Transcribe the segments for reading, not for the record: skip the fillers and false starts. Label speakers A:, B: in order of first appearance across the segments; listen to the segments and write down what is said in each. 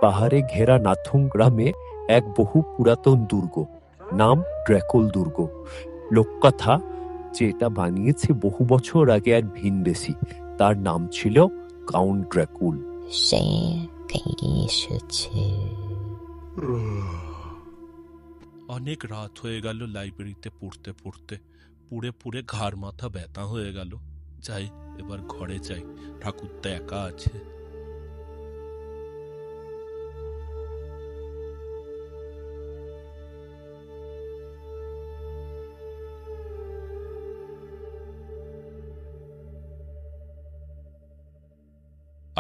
A: পাহাড়ে ঘেরা নাথুং গ্রামে এক বহু পুরাতন দুর্গ, নাম ড্র্যাকুল দুর্গ। লোককথা যে এটা বানিয়েছে বহু বছর আগে এক ভিনদেশী, তার নাম ছিল কাউন্ট ড্র্যাকুল।
B: সে এসেছে।
C: অনেক রাত হয়ে গেল লাইব্রেরিতে পড়তে পড়তে, পুড়ে পুড়ে ঘাড় মাথা ব্যথা হয়ে গেল। যাই, এবার ঘরে যাই, ঠাকুরটা একা আছে।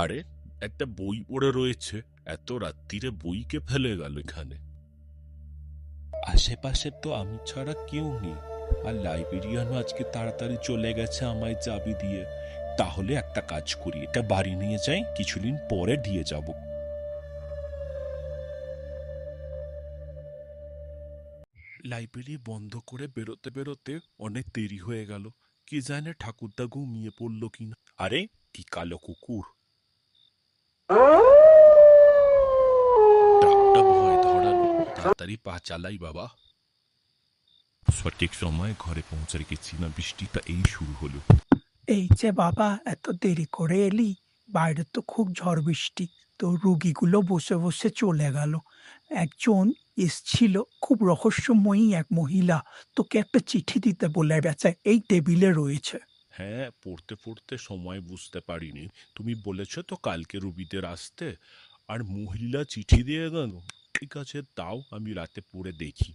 C: আরে, একটা বই পড়ে রয়েছে, এত রাত্রিরে বইকে ফেলে গেল এখানে। আশেপাশে তো আমি ছাড়া কেউ নেই, আর লাইব্রেরিয়ানও আজকে তাড়াতাড়ি চলে গেছে আমায় চাবি দিয়ে। তাহলে একটা কাজ করি, এটা বাড়ি নিয়ে যাই, কিছুদিন পরে দিয়ে যাব। লাইব্রেরি বন্ধ করে বেরোতে বেরোতে অনেক দেরি হয়ে গেল। কি জানে ঠাকুরদা ঘুমিয়ে পড়লো কিনা। আরে, কি কালো কুকুর! ডাকটা ভয় ধরালো, তাড়াতাড়ি পা চালাই বাবা। সঠিক সময় ঘরে পৌঁছে গেছি না, বৃষ্টিটা এই শুরু হলো।
D: এই যে বাবা, এত দেরি করে এলি? বাইরে তো খুব ঝড় বৃষ্টি, তো রুগীগুলো বসে বসে চলে গেল। একজন এসছিল, খুব রহস্যময়ী এক মহিলা, তোকে একটা চিঠি দিতে বলে গেছে, এই টেবিলে রয়েছে।
C: হ্যাঁ, পড়তে পড়তে সময় বুঝতে পারিনি। তুমি বলেছ তো কালকে রুবিদের আসতে, আর মহিলা চিঠি দিয়ে গেল। ঠিক আছে, তাও আমি রাতে পড়ে দেখি।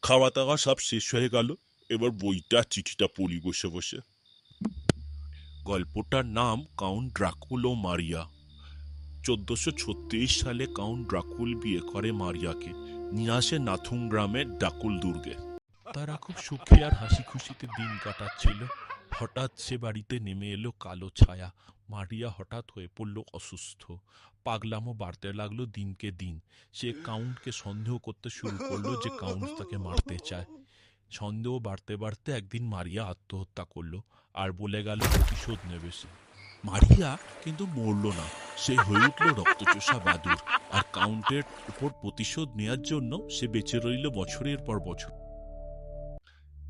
C: খাওয়া দাওয়া সব শেষ হয়ে গেল, এবার বইটা চিঠিটা পড়ি বসে বসে। গল্পটার নাম কাউন্ট ড্রাকুল ও মারিয়া। 1436 সালে কাউন্ট ড্রাকুল বিয়ে করে মারিয়াকে, নিয়ে আসে নাথুং গ্রামের ডাকুল দুর্গে। তারা খুব সুখে আর হাসি খুশিতে দিন কাটাচ্ছিল। হঠাৎ সে বাড়িতে নেমে এলো কালো ছায়া। মারিয়া হঠাৎ হয়ে পড়ল অসুস্থ। পাগলামো বাড়তে লাগলো দিনকে দিন। সে কাউন্টকে সন্দেহ করতে শুরু করলো যে কাউন্ট তাকে মারতে চায়। সন্দেহ বাড়তে বাড়তে একদিন মারিয়া আত্মহত্যা করলো, আর বলে গেল প্রতিশোধ নেবে সে। মারিয়া কিন্তু মরল না, সে হয়ে উঠল রক্তচোষা বাদুড়, আর কাউন্টের উপর প্রতিশোধ নেয়ার জন্য সে বেঁচে রইল বছরের পর বছর।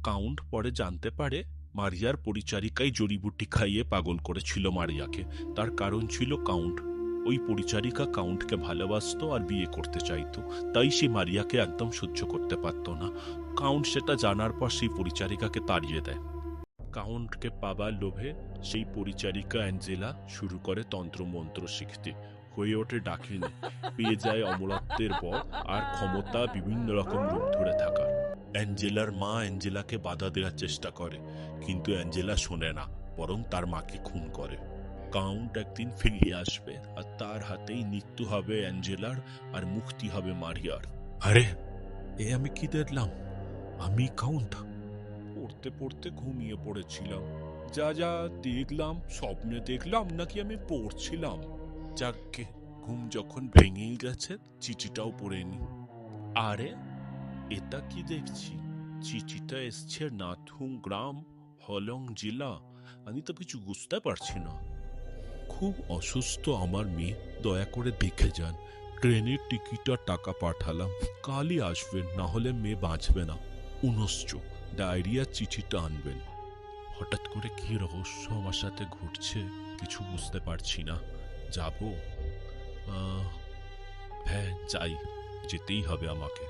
C: কাউন্ট পরে জানতে পারে মারিয়ার পরিচারিকাই জড়িবুটি খাইয়ে পাগল করেছিল মারিয়াকে। তার কারণ ছিল কাউন্ট। ওই পরিচারিকা কাউন্টকে ভালোবাসতো আর বিয়ে করতে চাইতো, তাই সে মারিয়াকে একদম সহ্য করতে পারত না। কাউন্ট সেটা জানার পর সেই পরিচারিকাকে তাড়িয়ে দেয়। কাউন্টকে পাবার লোভে সেই পরিচারিকা অ্যাঞ্জেলা শুরু করে তন্ত্রমন্ত্র শিখতে। হয়ে ওঠে ডাকিনী, পেয়ে যায় অমরত্বের বর আর ক্ষমতা বিভিন্ন রকম রূপ ধরে থাকার। অ্যাঞ্জেলার মা অ্যাঞ্জেলাকে বাধা দেওয়ার চেষ্টা করে, কিন্তু অ্যাঞ্জেলা শোনে না, বরং তার মাকে খুন করে। কাউন্ট একদিন ফিরে আসবে, আর তার হাতেই মৃত্যু হবে অ্যাঞ্জেলার, আর মুক্তি হবে মারিয়ার। আরে, এ আমি কি দেখলাম? আমি কাউন্ট? পড়তে পড়তে ঘুমিয়ে পড়েছিলাম। যা যা দেখলাম স্বপ্নে দেখলাম নাকি আমি পড়ছিলাম? যাকে, ঘুম যখন ভেঙেই গেছে, চিঠিটাও পড়েনি। আরে, এটা কি দেখছি? চিঠিটা এসছে নাথুং গ্রাম, হলং জেলা। আমি তো কিছু বুঝতে পারছি না। খুব অসুস্থ আমার মেয়ে, দয়া করে দেখে যান। ট্রেনের টিকিট আর টাকা পাঠালাম, কালই আসবেন, না হলে মেয়ে বাঁচবে না। উনশ্চ ডায়রিয়ার চিঠিটা আনবেন। হঠাৎ করে কি রহস্য আমার সাথে ঘটছে কিছু বুঝতে পারছি না। যাব? হ্যাঁ, যাই, যেতেই হবে আমাকে।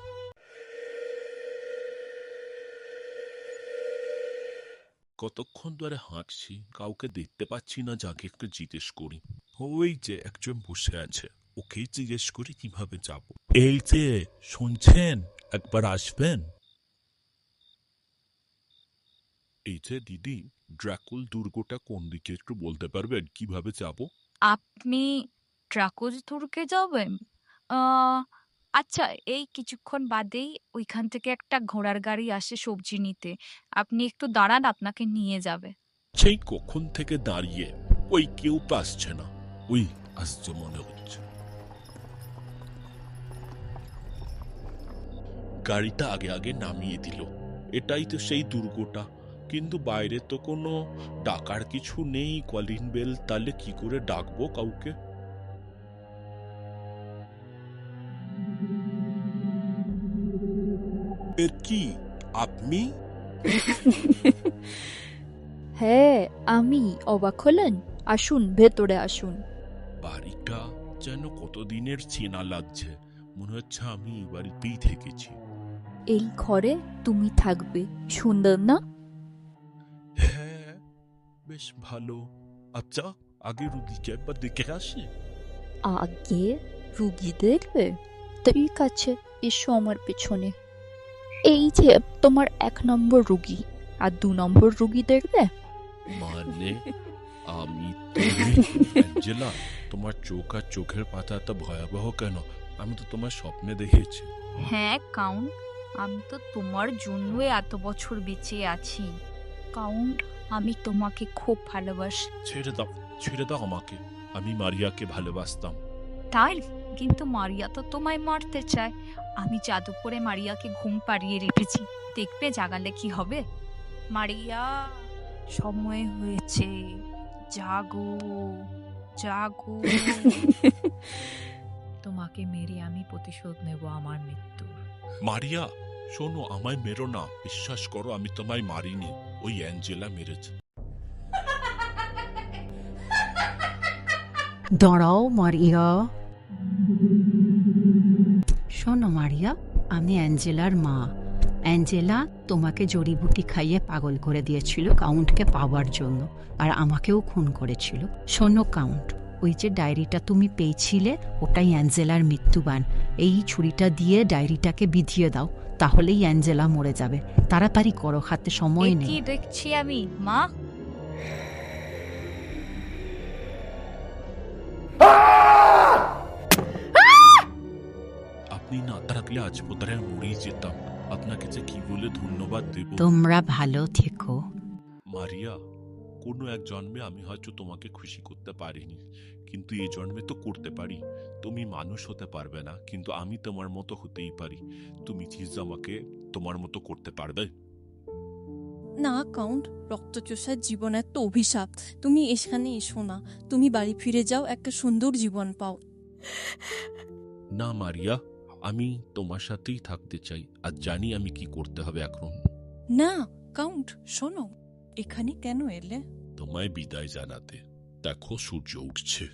C: কতক্ষণ ধরে হাঁটছি, কাউকে দেখতে পাচ্ছি না, যাকে একটু জিজ্ঞেস করি। ওই যে একজন বসে আছে, ওকেই জিজ্ঞেস করি কিভাবে যাব। এই যে, শুনছেন? একবার আসবেন। এই যে দিদি, ড্রাকুল দুর্গটা কোন দিকে একটু বলতে পারবেন, কিভাবে যাব?
E: আপনি ড্রাকুল দুর্গে যাবেন? আচ্ছা, এই কিছুক্ষণ বাদেই ওইখান থেকে একটা ঘোড়ার গাড়ি আসে সবজি নিতে। আপনি একটু দাঁড়ান, আপনাকে নিয়ে যাবে।
C: সেই কখন থেকে দাঁড়িয়ে, ওই কেউ তো আসছে না। ওই আসছে মনে হচ্ছে। গাড়িটা আগে আগে নামিয়ে দিল। এটাই তো সেই দুর্গটা, কিন্তু বাইরে তো কোনো ডাকার কিছু নেই, কলিং বেল, তাহলে কি করে ডাকবো কাউকে? এর কি আপনি?
F: হ্যাঁ আমি। অবাক হলেন? আসুন ভেতরে আসুন।
C: বাড়িটা যেন কতদিনের চেনা লাগছে, মনে হচ্ছে আমি এই বাড়িতেই থেকেছি।
F: এই ঘরে তুমি থাকবে, সুন্দর না?
C: হ্যাঁ, বেশ ভালো। আচ্ছা, আগে রুগীকে একবার দেখে আসি।
F: আগে রুগী দেখবে? ঠিক আছে, এসো আমার পেছনে। এই যে তোমার 1 নম্বর রুগী, আর 2 নম্বর রুগী দেখবে।
C: মানে আমি তুমি? অ্যাঞ্জেলা, তোমার চোখ আর চোখের পাতা এত ভয়াবহ কেন? আমি তো তোমার স্বপ্নে দেখেছি।
E: হ্যাঁ কাউন্ট, আমি তো তোমার জন্যই এত বছর বেঁচে আছি। কাউন্ট, আমি তোমাকে খুব ভালোবাসি।
C: ছেড়ে দাও আমাকে। আমি মারিয়াকে ভালোবাসতাম।
E: তাই? কিন্তু মারিয়া তো তোমায় মারতে চায়। আমি জাদু করে মারিয়াকে ঘুম পাড়িয়ে রেখেছি, দেখবে জাগালে কি হবে। মারিয়া, সময় হয়েছে, জাগো জাগো। তোমাকে মেরে আমি প্রতিশোধ নেব আমার মৃত্যুর।
C: মারিয়া, শোনো, আমায় মেরো না। বিশ্বাস করো, আমি তোমায় মারিনি, ওই অ্যাঞ্জেলা মেরেছে।
G: দাঁড়াও মারিয়া। শোনো মারিয়া, আমি অ্যাঞ্জেলার মা। অ্যাঞ্জেলা তোমাকে জড়িবুটি খাইয়ে পাগল করে দিয়েছিল কাউন্টকে পাওয়ার জন্য, আর আমাকেও খুন করেছিল। শোনো কাউন্ট, ওই যে ডায়েরিটা তুমি পেয়েছিলে, ওটাই অ্যাঞ্জেলার মৃত্যুবান। এই ছুরিটা দিয়ে ডায়েরিটাকে বিধিয়ে দাও, তাহলেই অ্যাঞ্জেলা মরে যাবে। তাড়াতাড়ি করো, হাতে সময়
E: এ
G: নেই।
E: কি দেখছি আমি, মা?
C: আপনি না থাকলে আজ বোধহয় মরেই যেতাম। আপনাকে যে কি বলে ধন্যবাদ দেব।
G: তোমরা ভালো থেকো।
C: মারিয়া, কোনো এক জন্মে আমি হয়তো তোমাকে খুশি করতে পারিনি, কিন্তু এই জন্মে তো করতে পারি। তুমি মানুষ হতে পারবে না, কিন্তু আমি তোমার মতো হতেই পারি। তুমি কি আমাকে তোমার মতো করতে পারবে?
H: না কাউন্ট, রক্তচোষার জীবন এত অভিশাপ। তুমি এখানে এসো না, তুমি বাড়ি ফিরে যাও, একটা সুন্দর জীবন পাও।
C: না মারিয়া, আমি তোমার সাথেই থাকতে চাই, আর জানি আমি কি করতে হবে এখন।
H: না কাউন্ট, শোনো, এখানে কেন এলে?
C: তোমায় বিদায় জানাতে। দেখো, সূর্য উঠছে।